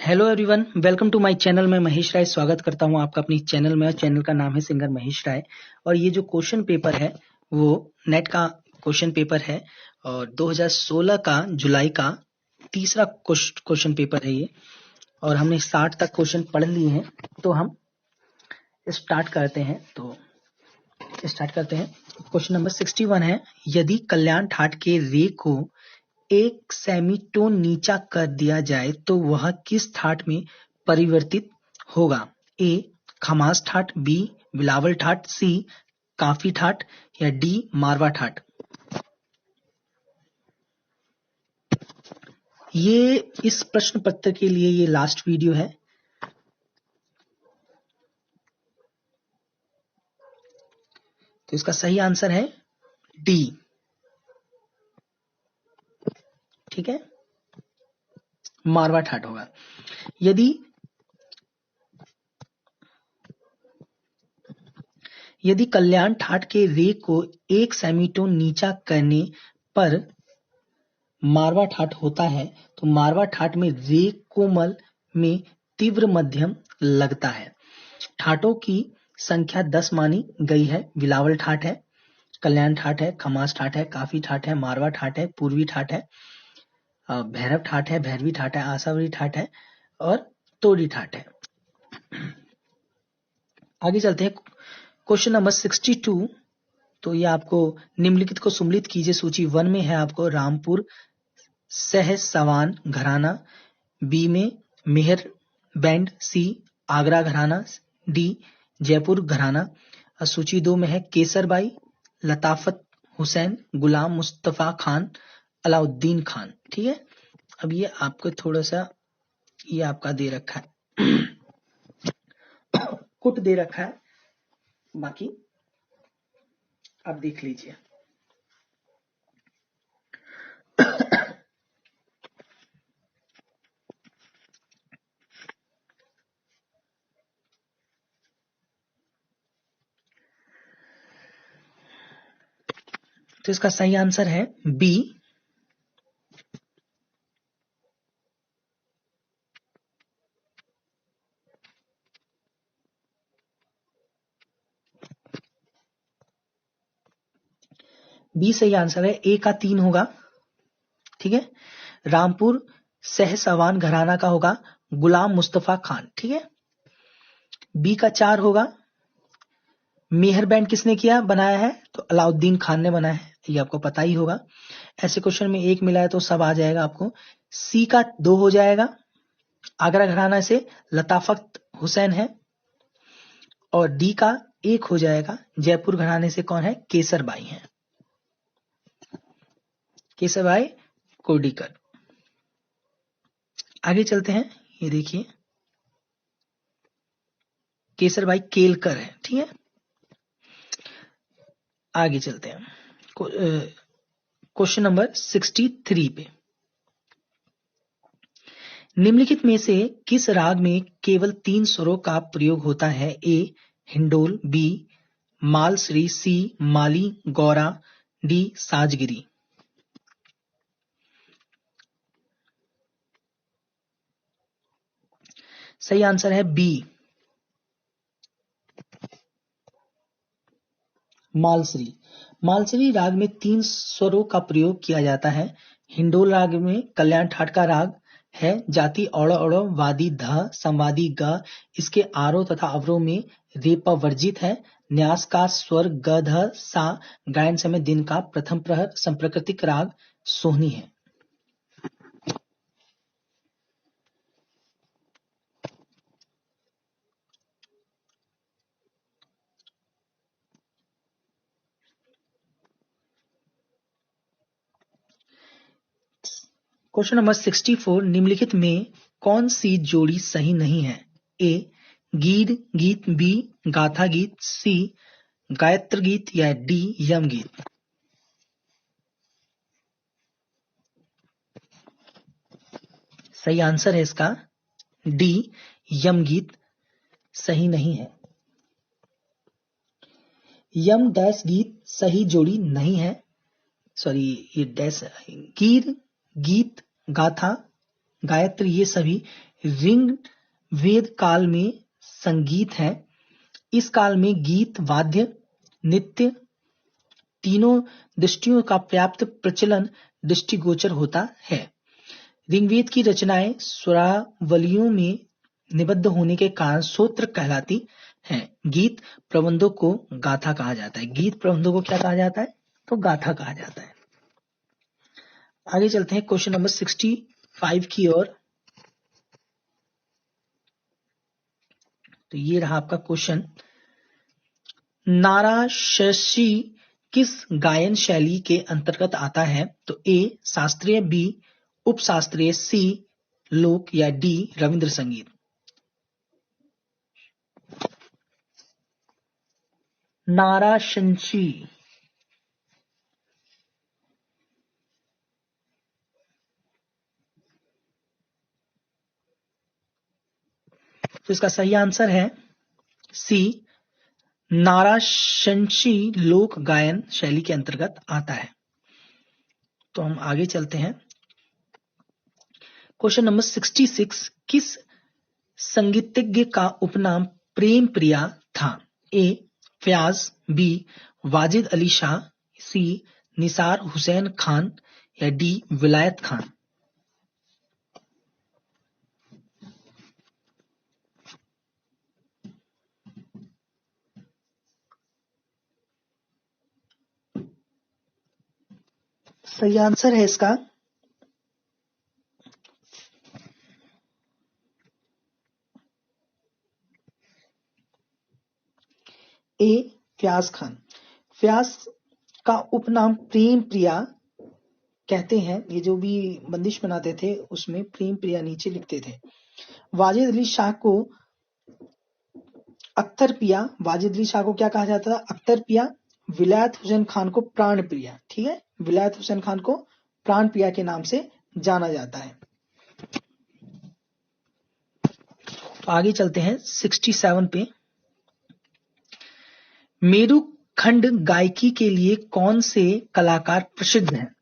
Hello everyone, welcome to my channel. मैं महेश राय स्वागत करता हूं आपका अपनी चैनल में। चैनल का नाम है सिंगर महेश राय। और ये जो क्वेश्चन पेपर है वो नेट का क्वेश्चन पेपर है और 2016 का जुलाई का तीसरा क्वेश्चन पेपर है ये। और हमने 60 तक क्वेश्चन पढ़ लिए हैं, तो हम स्टार्ट करते हैं। क्वेश्चन नंबर 61 है, यदि कल्याण ठाठ के रे को एक सेमीटोन नीचा कर दिया जाए तो वह किस ठाठ में परिवर्तित होगा? ए खमास ठाठ, बी बिलावल ठाठ, सी काफी ठाठ या डी मारवा ठाठ। ये इस प्रश्न पत्र के लिए ये लास्ट वीडियो है। तो इसका सही आंसर है डी। ठीक है, मारवा ठाठ होगा। यदि कल्याण ठाठ के रे को एक सेमीटोन नीचा करने पर मारवा ठाठ होता है तो मारवा ठाठ में रे कोमल में तीव्र मध्यम लगता है। ठाठों की संख्या 10 मानी गई है। बिलावल ठाठ है, कल्याण ठाठ है, खमास ठाठ है, काफी ठाठ है, मारवा ठाठ है, पूर्वी ठाठ है, भैरव ठाठ है, भैरवी ठाठ है, आसावरी ठाठ है और तोड़ी ठाठ है। आगे चलते हैं क्वेश्चन नंबर 62। तो ये आपको निम्नलिखित को सुम्मिलित कीजिए। सूची 1 में है आपको रामपुर सह सवान घराना, बी में मेहर बैंड, सी आगरा घराना, डी जयपुर घराना। सूची 2 में है केसरबाई, लताफत हुसैन, गुलाम मुस्तफा खान, अलाउद्दीन खान। ठीक है, अब ये आपको थोड़ा सा ये आपका दे रखा है कुट दे रखा है, बाकी आप देख लीजिए। तो इसका सही आंसर है बी। बी सही आंसर है। ए का 3 होगा। ठीक है, रामपुर सहसवान घराना का होगा गुलाम मुस्तफा खान। ठीक है, बी का 4 होगा। मेहर बैंड किसने किया बनाया है? तो अलाउद्दीन खान ने बनाया है, ये आपको पता ही होगा। ऐसे क्वेश्चन में एक मिला है तो सब आ जाएगा आपको। सी का 2 हो जाएगा, आगरा घराना से लताफत हुसैन है। और डी का 1 हो जाएगा, जयपुर घराने से कौन है? केसरबाई है, केसरबाई कोडिकर। आगे चलते हैं, ये देखिए केसरबाई केलकर है। ठीक है, आगे चलते हैं क्वेश्चन नंबर 63 पे। निम्नलिखित में से किस राग में केवल 3 स्वरों का प्रयोग होता है? ए हिंडोल, बी मालश्री, सी माली गौरा, डी साजगिरी। सही आंसर है बी मालश्री। मालश्री राग में 3 स्वरों का प्रयोग किया जाता है। हिंडोल राग में कल्याण ठाठ का राग है। जाति औड़ो औड़ो, वादी ध, संवादी ग। इसके आरोह तथा अवरोह में रेपा वर्जित है। न्यास का स्वर ग ध सा। गायन समय दिन का प्रथम प्रहर। संप्रकृतिक राग सोहनी है। क्वेश्चन नंबर 64, निम्नलिखित में कौन सी जोड़ी सही नहीं है? ए गीत गीत, बी गाथा गीत, सी गायत्र गीत या डी यम गीत। सही आंसर है इसका डी यम गीत सही नहीं है। यम डैश गीत सही जोड़ी नहीं है। सॉरी, ये डैश गीत गीत गाथा गायत्री, ये सभी ऋग्वेद काल में संगीत है। इस काल में गीत, वाद्य, नृत्य तीनों दृष्टियों का व्याप्त प्रचलन दृष्टिगोचर होता है। ऋग्वेद की रचनाएं स्वरावलियों में निबद्ध होने के कारण स्तोत्र कहलाती हैं। गीत प्रबंधों को गाथा कहा जाता है। गीत प्रबंधों को क्या कहा जाता है? तो गाथा कहा जाता है। आगे चलते हैं क्वेश्चन नंबर 65 की ओर। तो ये रहा आपका क्वेश्चन। नाराशसी किस गायन शैली के अंतर्गत आता है? तो ए शास्त्रीय, बी उपशास्त्रीय, सी लोक या डी रविंद्र संगीत। नाराशंसी तो इसका सही आंसर है सी, नाराशंसी लोक गायन शैली के अंतर्गत आता है। तो हम आगे चलते हैं। क्वेश्चन नंबर 66, किस संगीतज्ञ का उपनाम प्रेम प्रिया था? ए फयाज, बी वाजिद अली शाह, सी निसार हुसैन खान या डी विलायत खान। सही आंसर है इसका ए फयाज खान। फयाज का उपनाम प्रेम प्रिया कहते हैं। ये जो भी बंदिश बनाते थे उसमें प्रेम प्रिया नीचे लिखते थे। वाजिद अली शाह को अख्तर पिया, वाजिद अली शाह को क्या कहा जाता था? अख्तर पिया। विलायत हुसैन खान को प्राण प्रिया। ठीक है, विलायत हुसैन खान को प्राण प्रिया के नाम से जाना जाता है। तो आगे चलते हैं 67 पे। मेरुखंड गायकी के लिए कौन से कलाकार प्रसिद्ध हैं?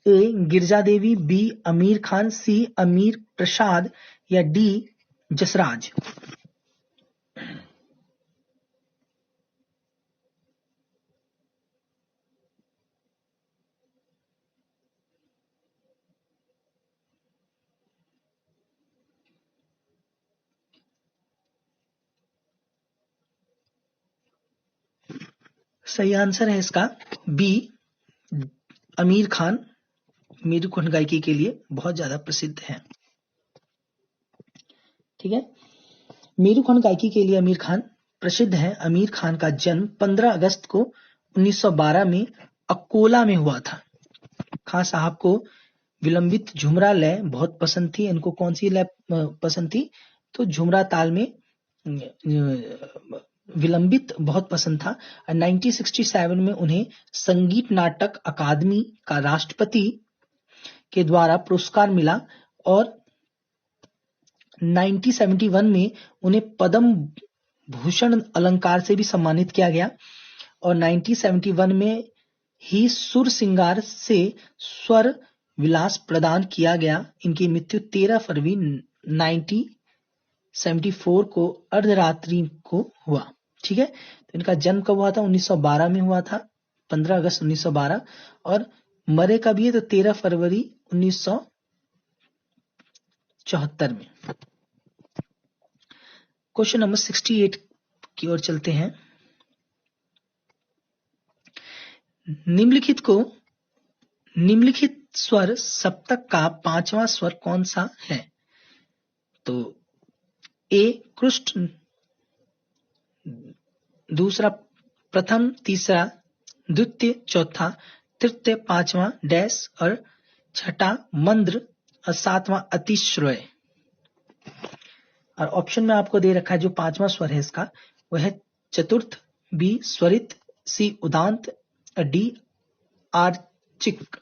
ए गिरजा देवी, बी अमीर खान, सी अमीर प्रसाद या डी जसराज। सही आंसर है इसका बी अमीर खान। मेरुखंड गायकी के लिए बहुत ज्यादा प्रसिद्ध है। ठीक है, मेरुखंड गायकी के लिए आमिर खान प्रसिद्ध है। आमिर खान का जन्म 15 अगस्त को 1912 में अकोला में हुआ था। खान साहब को विलंबित झुमरा लय बहुत पसंद थी। इनको कौन सी लय पसंद थी? तो झुमरा ताल में विलंबित बहुत पसंद था। 1967 में उन्हें संगीत नाटक अकादमी का राष्ट्रपति के द्वारा पुरस्कार मिला और 1971 में उन्हें पद्म भूषण अलंकार से भी सम्मानित किया गया और 1971 में ही सुर सिंगार से स्वर विलास प्रदान किया गया। इनकी मृत्यु 13 फरवरी 1974 को अर्धरात्रि को हुआ। ठीक है, तो इनका जन्म कब हुआ था? 1912 में हुआ था, 15 अगस्त 1912। और मरे कब ये? तो 13 फरवरी 1974 में। क्वेश्चन नंबर 68 की ओर चलते हैं। निम्नलिखित स्वर सप्तक का पांचवा स्वर कौन सा है? तो ए कृष्ट, दूसरा प्रथम, तीसरा द्वितीय, चौथा तृतीय, पांचवा डैश और छठा मंद्र और सातवां अतिश्रय। और ऑप्शन में आपको दे रखा है जो पांचवा स्वर है इसका वह है चतुर्थ, बी स्वरित, सी उदांत और डी आर्चिक।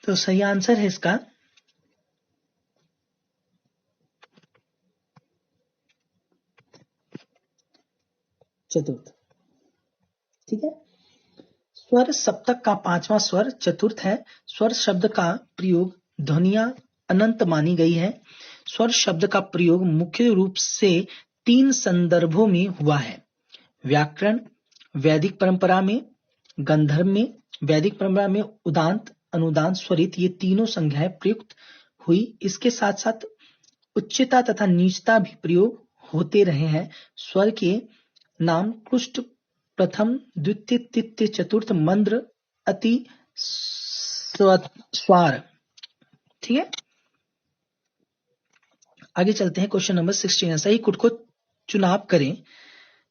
तो सही आंसर है इसका चतुर्थ। ठीक है। स्वर सप्तक का पांचवा स्वर चतुर्थ है। स्वर शब्द का प्रयोग ध्वनियां अनंत मानी गई है। स्वर शब्द का प्रयोग मुख्य रूप से 3 संदर्भों में हुआ है: व्याकरण, वैदिक परंपरा में, गंधर्व में। वैदिक परंपरा में उदांत, अनुदांत, स्वरित ये तीनों संज्ञाएं प्रयुक्त हुई। इसके साथ साथ उच्चता तथा नीचता भी प्रयोग होते रहे हैं। स्वर के नाम कुष्ठ, प्रथम, द्वितीय, तृतीय, चतुर्थ, मंद्र, अति, स्वार। ठीक है। आगे चलते हैं। क्वेश्चन नंबर 16 है, सही कुट को चुनाव करें।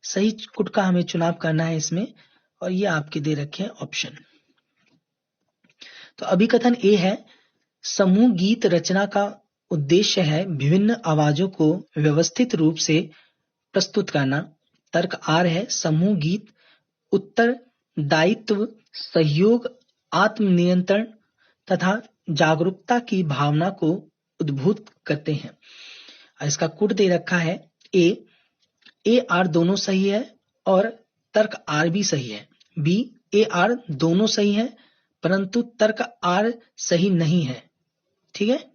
सही कुट का हमें चुनाव करना है इसमें, और ये आपके दे रखे हैं ऑप्शन। तो अभिकथन ए है, समूह गीत रचना का उद्देश्य है विभिन्न आवाजों को व्यवस्थित रूप से प्रस्तुत करना। तर्क आर है, समूह गीत उत्तरदायित्व, सहयोग, आत्मनियंत्रण तथा जागरूकता की भावना को उद्भूत करते हैं। इसका कुट दे रखा है ए आर दोनों सही है और तर्क आर भी सही है। बी, ए आर दोनों सही है परंतु तर्क आर सही नहीं है। ठीक है।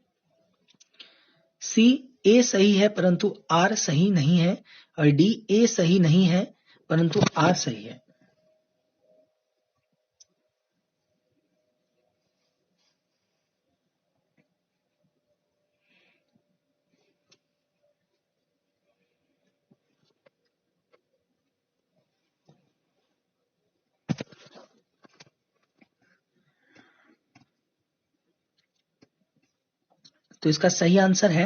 सी, ए सही है परंतु आर सही नहीं है। और डी, ए सही नहीं है परंतु आर सही है। तो इसका सही आंसर है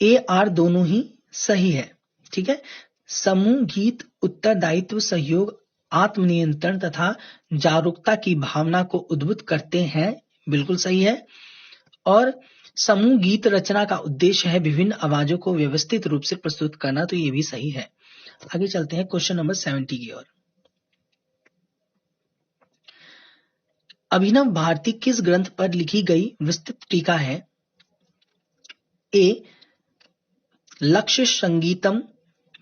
ए आर दोनों ही सही है। ठीक है। समूह गीत उत्तरदायित्व, सहयोग, आत्मनियंत्रण तथा जागरूकता की भावना को उद्भूत करते हैं, बिल्कुल सही है। और समूह गीत रचना का उद्देश्य है विभिन्न आवाजों को व्यवस्थित रूप से प्रस्तुत करना, तो ये भी सही है। आगे चलते हैं क्वेश्चन नंबर 70 की ओर। अभिनव भारती किस ग्रंथ पर लिखी गई विस्तृत टीका है? ए, लक्ष्य संगीतम,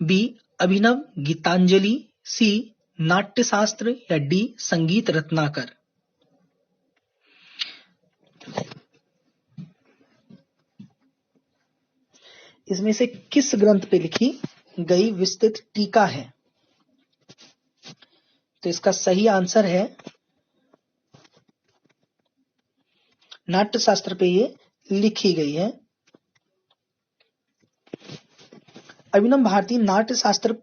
बी, अभिनव गीतांजलि, सी, नाट्यशास्त्र या डी, संगीत रत्नाकर। इसमें से किस ग्रंथ पे लिखी गई विस्तृत टीका है? तो इसका सही आंसर है नाट्यशास्त्र पे ये लिखी गई है। अभिनव भारती नाट्यशास्त्र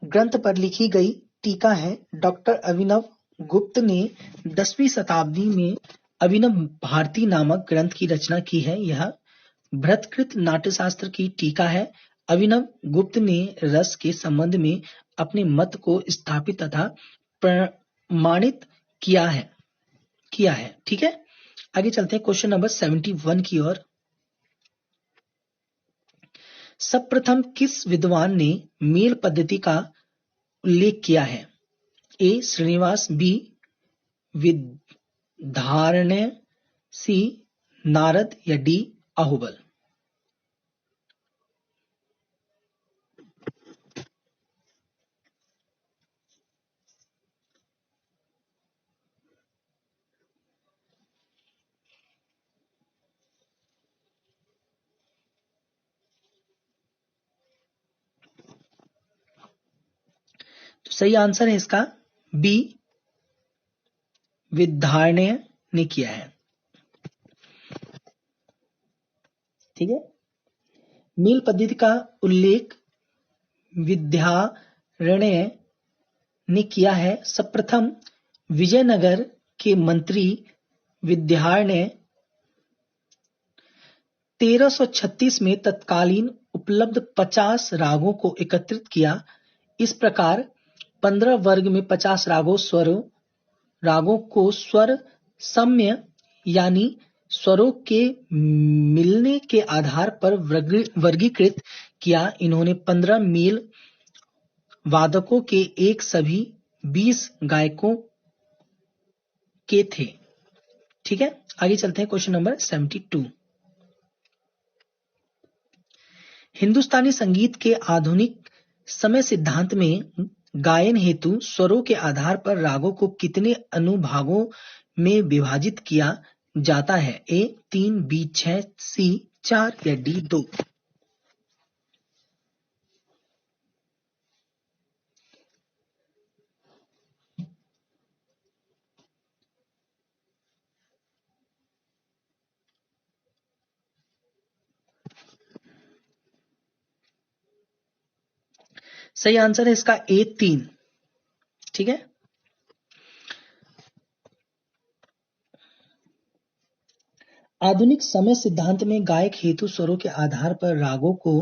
ग्रंथ पर लिखी गई टीका है। डॉक्टर अभिनव गुप्त ने 10वीं शताब्दी में अभिनव भारती नामक ग्रंथ की रचना की है। यह भरतकृत नाट्यशास्त्र की टीका है। अभिनव गुप्त ने रस के संबंध में अपने मत को स्थापित तथा प्रमाणित किया है। ठीक है। आगे चलते हैं क्वेश्चन नंबर 71 की ओर। सर्वप्रथम किस विद्वान ने मेल पद्धति का उल्लेख किया है? ए, श्रीनिवास, बी, विद्यारण्य, सी, नारद या डी, अहोबल। तो सही आंसर है इसका बी, विद्यारण्य ने किया है। ठीक है। मेल पद्धति का उल्लेख विद्यारण्य ने किया है। सर्वप्रथम विजयनगर के मंत्री विद्यारण्य 1336 में तत्कालीन उपलब्ध 50 रागों को एकत्रित किया। इस प्रकार 15 वर्ग में 50 रागों को स्वर सम्य यानी स्वरों के मिलने के आधार पर वर्गीकृत किया। इन्होंने 15 मेल वादकों के एक सभी 20 गायकों के थे। ठीक है। आगे चलते हैं क्वेश्चन नंबर 72। हिंदुस्तानी संगीत के आधुनिक समय सिद्धांत में गायन हेतु स्वरों के आधार पर रागों को कितने अनुभागों में विभाजित किया जाता है? ए 3, बी 6, सी 4 या डी 2? सही आंसर है इसका ए 3। ठीक है, आधुनिक समय सिद्धांत में गायक हेतु स्वरों के आधार पर रागों को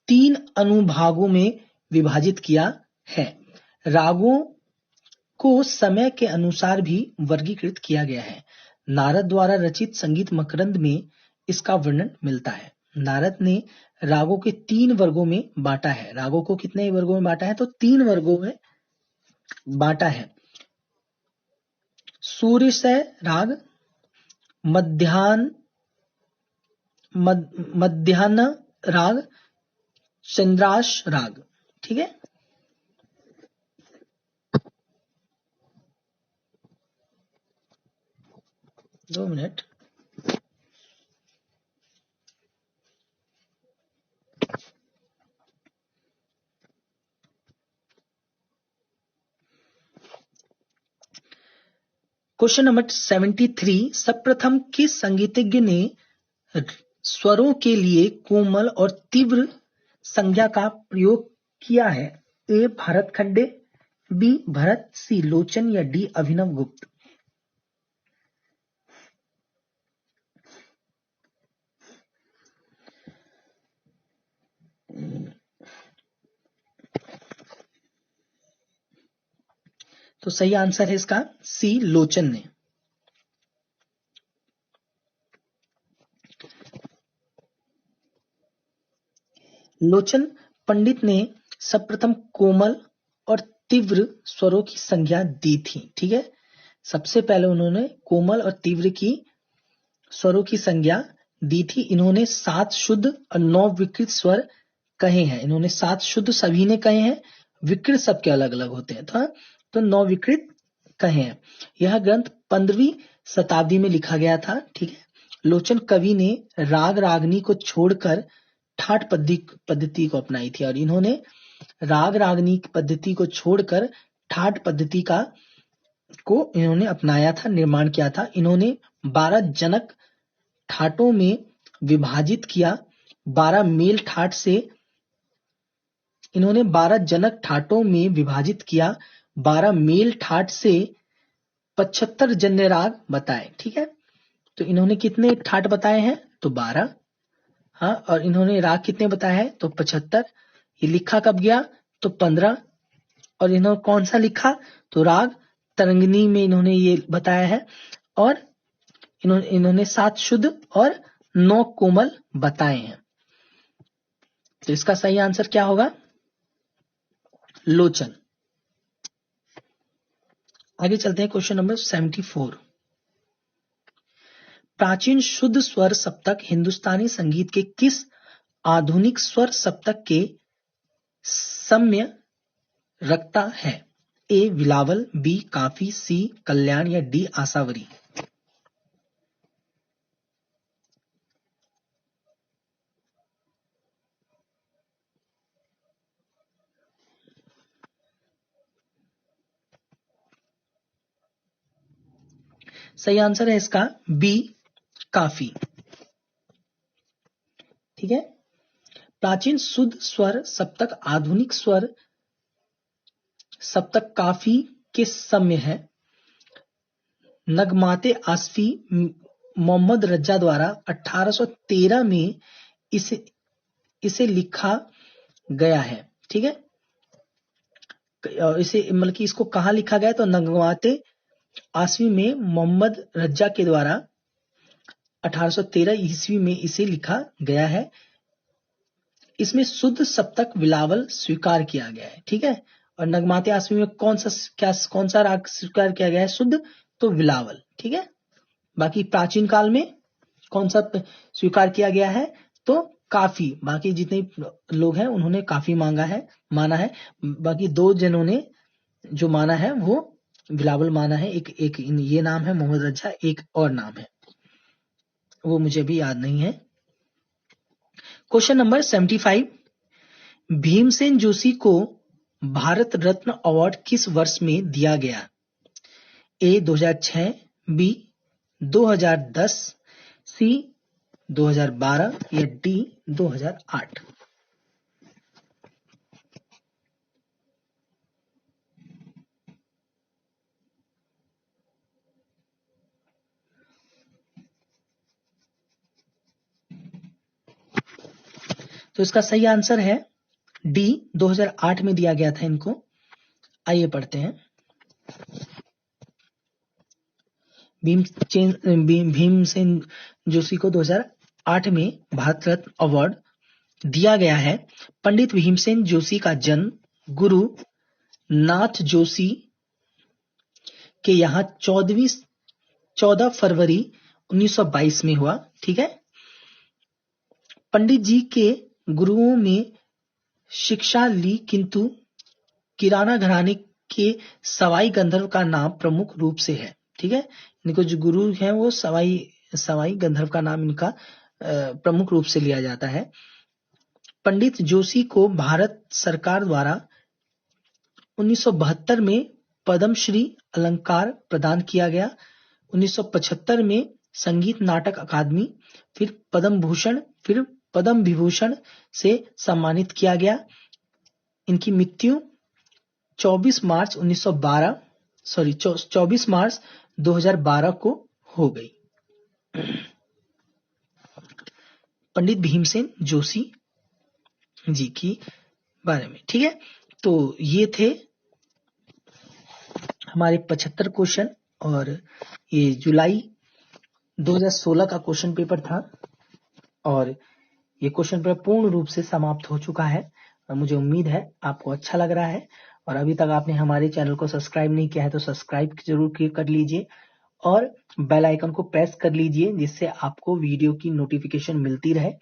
3 अनुभागों में विभाजित किया है। रागों को समय के अनुसार भी वर्गीकृत किया गया है। नारद द्वारा रचित संगीत मकरंद में इसका वर्णन मिलता है। नारद ने रागों के 3 वर्गों में बांटा है। रागों को कितने वर्गों में बांटा है? तो 3 वर्गों में बांटा है। सूर्यसय राग, मध्याह्न राग, चंद्राश राग। ठीक है, दो मिनट। क्वेश्चन नंबर 73, सर्वप्रथम किस संगीतज्ञ ने स्वरों के लिए कोमल और तीव्र संज्ञा का प्रयोग किया है? ए भरत खंडे, बी भरत, सी लोचन या डी अभिनव गुप्त? तो सही आंसर है इसका सी लोचन ने। लोचन पंडित ने सर्वप्रथम कोमल और तीव्र स्वरों की संज्ञा दी थी। ठीक है, सबसे पहले उन्होंने कोमल और तीव्र की स्वरों की संज्ञा दी थी। इन्होंने 7 शुद्ध और 9 विकृत स्वर कहे हैं। इन्होंने 7 शुद्ध सभी ने कहे हैं, विकृत सबके अलग अलग होते हैं, तो 9 विकृत कहे हैं। यह ग्रंथ 15वीं शताब्दी में लिखा गया था। ठीक है, लोचन कवि ने राग रागनी को छोड़कर ठाट पद्धति को अपनाई थी, और इन्होंने राग रागनी पद्धति को छोड़कर ठाट पद्धति को इन्होंने अपनाया था, निर्माण किया था। इन्होंने 12 जनक ठाटों में विभाजित किया। 12 मेल ठाट से इन्होंने 12 जनक ठाटों में विभाजित किया। 12 मेल ठाट से 75 जन्य राग बताए। ठीक है, तो इन्होंने कितने ठाट बताए हैं? तो 12। हाँ, और इन्होंने राग कितने बताए हैं? तो 75। ये लिखा कब गया? तो 15। और इन्होंने कौन सा लिखा? तो राग तरंगिणी में इन्होंने ये बताया है। और इन्होंने 7 शुद्ध और 9 कोमल बताए हैं। तो इसका सही आंसर क्या होगा? लोचन। आगे चलते हैं, क्वेश्चन नंबर 74। प्राचीन शुद्ध स्वर सप्तक हिंदुस्तानी संगीत के किस आधुनिक स्वर सप्तक के सम्य रखता है? ए बिलावल, बी काफी, सी कल्याण या डी आसावरी? सही आंसर है इसका बी काफी। ठीक है, प्राचीन शुद्ध स्वर सप्तक आधुनिक स्वर सप्तक काफी के सम्य है। नगमाते आसफी मोहम्मद रजा द्वारा 1813 में इसे लिखा गया है। ठीक है, इसे मतलब कि इसको कहाँ लिखा गया? तो नगमाते आसफी में मोहम्मद रजा के द्वारा 1813 ईस्वी में इसे लिखा गया है। इसमें शुद्ध सप्तक बिलावल स्वीकार किया गया है। ठीक है, और नगमाते आसफी में कौन सा राग स्वीकार किया गया है? शुद्ध, तो बिलावल। ठीक है, बाकी प्राचीन काल में कौन सा स्वीकार किया गया है? तो काफी, बाकी जितने लोग हैं उन्होंने काफी माना है। बाकी 2 जनों ने जो माना है वो बिलावल माना है। एक ये नाम है मोहम्मद रजा, एक और नाम है वो मुझे भी याद नहीं है। क्वेश्चन नंबर 75, भीमसेन जोशी को भारत रत्न अवार्ड किस वर्ष में दिया गया? ए 2006, बी 2010, सी 2012 या डी 2008? तो इसका सही आंसर है डी, 2008 में दिया गया था इनको। आइए पढ़ते हैं। भीमसेन जोशी को 2008 में भारत रत्न अवार्ड दिया गया है। पंडित भीमसेन जोशी का जन्म गुरु नाथ जोशी के यहाँ 14 फरवरी 1922 में हुआ। ठीक है। पंडित जी के गुरुओं में शिक्षा ली, किंतु किराना घराने के सवाई गंधर्व का नाम प्रमुख रूप से है। ठीक है। इनको जो गुरु हैं वो सवाई गंधर्व का नाम इनका प्रमुख रूप से लिया जाता है। पंडित जोशी को भारत सरकार द्वारा 1972 में पद्मश्री अलंकार प्रदान किया गया। 1975 में संगीत नाटक अकादमी, फिर पद्म भूषण, फिर पद्म विभूषण से सम्मानित किया गया। इनकी मृत्यु 24 मार्च 2012 को हो गई। पंडित भीमसेन जोशी जी की बारे में। ठीक है। तो ये थे हमारे 75 क्वेश्चन और ये जुलाई 2016 का क्वेश्चन पेपर था और ये क्वेश्चन पेपर पूर्ण रूप से समाप्त हो चुका है। मुझे उम्मीद है आपको अच्छा लग रहा है और अभी तक आपने हमारे चैनल को सब्सक्राइब नहीं किया है तो सब्सक्राइब जरूर कर लीजिए और बेल आइकन को प्रेस कर लीजिए जिससे आपको वीडियो की नोटिफिकेशन मिलती रहे।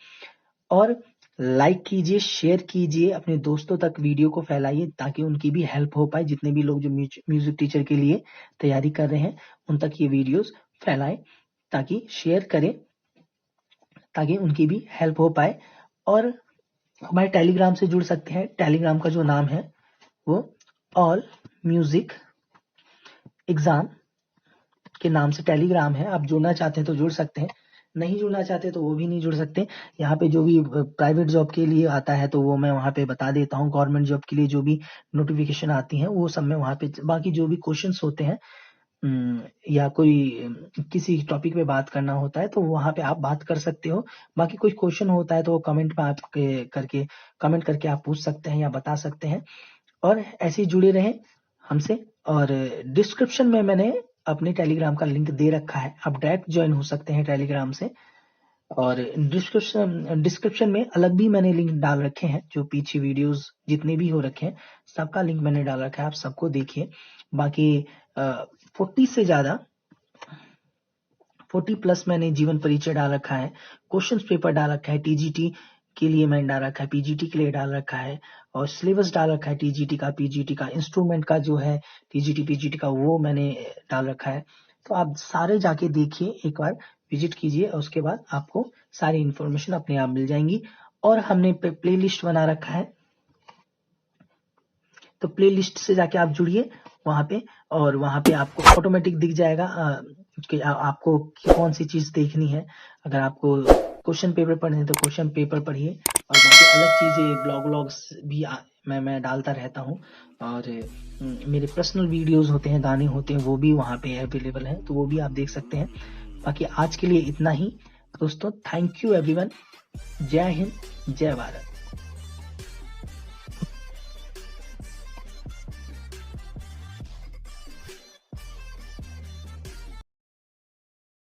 और लाइक कीजिए, शेयर कीजिए, अपने दोस्तों तक वीडियो को फैलाइए ताकि उनकी भी हेल्प हो पाए। जितने भी लोग जो म्यूजिक टीचर के लिए तैयारी कर रहे हैं उन तक ये वीडियोस फैलाएं, ताकि शेयर करें ताकि उनकी भी हेल्प हो पाए। और हमारे टेलीग्राम से जुड़ सकते हैं। टेलीग्राम का जो नाम है वो ऑल म्यूजिक एग्जाम के नाम से टेलीग्राम है। आप जुड़ना चाहते हैं तो जुड़ सकते हैं, नहीं जुड़ना चाहते तो वो भी नहीं जुड़ सकते। यहाँ पे जो भी प्राइवेट जॉब के लिए आता है तो वो मैं वहाँ पे बता देता हूँ। गवर्नमेंट जॉब के लिए जो भी नोटिफिकेशन आती है वो सब मैं वहाँ पे, बाकी जो भी क्वेश्चंस होते हैं या कोई किसी टॉपिक पे बात करना होता है तो वहाँ पे आप बात कर सकते हो। बाकी कोई क्वेश्चन होता है तो वो कमेंट करके आप पूछ सकते हैं या बता सकते हैं। और ऐसे ही जुड़े रहें हमसे। और डिस्क्रिप्शन में मैंने अपने टेलीग्राम का लिंक दे रखा है, आप डायरेक्ट ज्वाइन हो सकते हैं टेलीग्राम से। और डिस्क्रिप्शन में अलग भी मैंने लिंक डाल रखे हैं, जो पीछे वीडियोस जितने भी हो रखे हैं सबका लिंक मैंने डाल रखा है, आप सबको देखिए। बाकी 40 प्लस मैंने जीवन परिचय डाल रखा है, क्वेश्चंस पेपर डाल रखा है, टीजीटी के लिए मैंने डाल रखा है, पीजीटी के लिए डाल रखा है, और सिलेबस डाल रखा है टीजीटी का, पीजीटी का, इंस्ट्रूमेंट का जो है टीजीटी पीजीटी का वो मैंने डाल रखा है। तो आप सारे जाके देखिए, एक बार विजिट कीजिए और उसके बाद आपको सारी इंफॉर्मेशन अपने आप मिल जाएंगी। और हमने प्ले लिस्ट बना रखा है, तो प्ले लिस्ट से जाके आप जुड़िए वहां पे, और वहां पे आपको ऑटोमेटिक दिख जाएगा कि आपको कौन सी चीज देखनी है। अगर आपको क्वेश्चन पेपर पढ़ने हैं तो क्वेश्चन पेपर पढ़िए, और बाकी अलग चीजें ब्लॉग्स भी मैं डालता रहता हूँ। और मेरे पर्सनल वीडियोस होते हैं, गाने होते हैं, वो भी वहाँ पे अवेलेबल हैं, तो वो भी आप देख सकते हैं। बाकी आज के लिए इतना ही दोस्तों। Thank you everyone. जय हिंद, जय भारत।